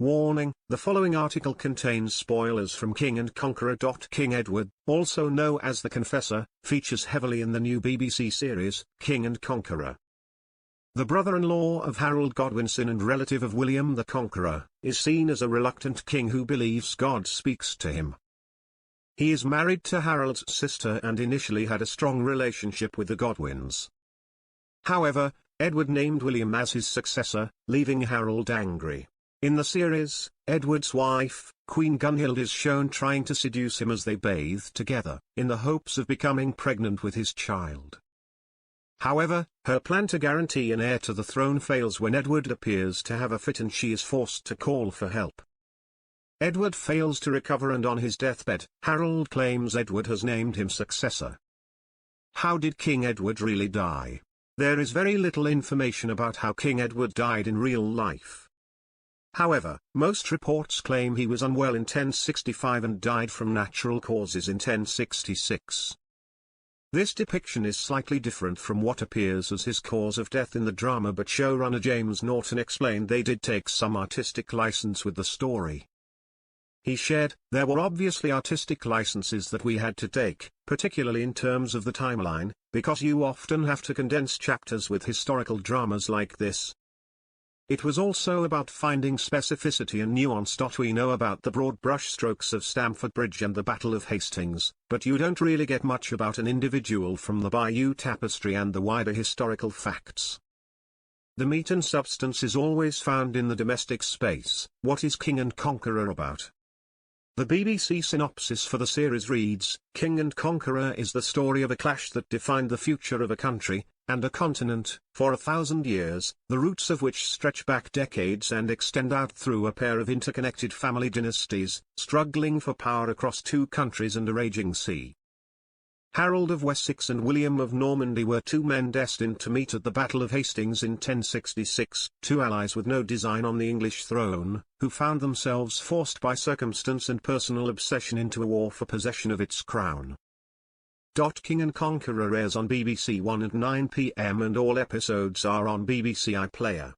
Warning, the following article contains spoilers from King and Conqueror. King Edward, also known as the Confessor, features heavily in the new BBC series, King and Conqueror. The brother-in-law of Harold Godwinson and relative of William the Conqueror, is seen as a reluctant king who believes God speaks to him. He is married to Harold's sister and initially had a strong relationship with the Godwins. However, Edward named William as his successor, leaving Harold angry. In the series, Edward's wife, Queen Gunhild, is shown trying to seduce him as they bathe together, in the hopes of becoming pregnant with his child. However, her plan to guarantee an heir to the throne fails when Edward appears to have a fit and she is forced to call for help. Edward fails to recover and on his deathbed, Harold claims Edward has named him successor. How did King Edward really die? There is very little information about how King Edward died in real life. However, most reports claim he was unwell in 1065 and died from natural causes in 1066. This depiction is slightly different from what appears as his cause of death in the drama, but showrunner James Norton explained they did take some artistic license with the story. He shared, "There were obviously artistic licenses that we had to take, particularly in terms of the timeline, because you often have to condense chapters with historical dramas like this. It was also about finding specificity and nuance. We know about the broad brushstrokes of Stamford Bridge and the Battle of Hastings, but you don't really get much about an individual from the Bayeux Tapestry and the wider historical facts. The meat and substance is always found in the domestic space. What is King and Conqueror about?" The BBC synopsis for the series reads, "King and Conqueror is the story of a clash that defined the future of a country, and a continent, for 1,000 years, the roots of which stretch back decades and extend out through a pair of interconnected family dynasties, struggling for power across two countries and a raging sea." Harold of Wessex and William of Normandy were two men destined to meet at the Battle of Hastings in 1066, two allies with no design on the English throne, who found themselves forced by circumstance and personal obsession into a war for possession of its crown. King and Conqueror airs on BBC One at 9 p.m. and all episodes are on BBC iPlayer.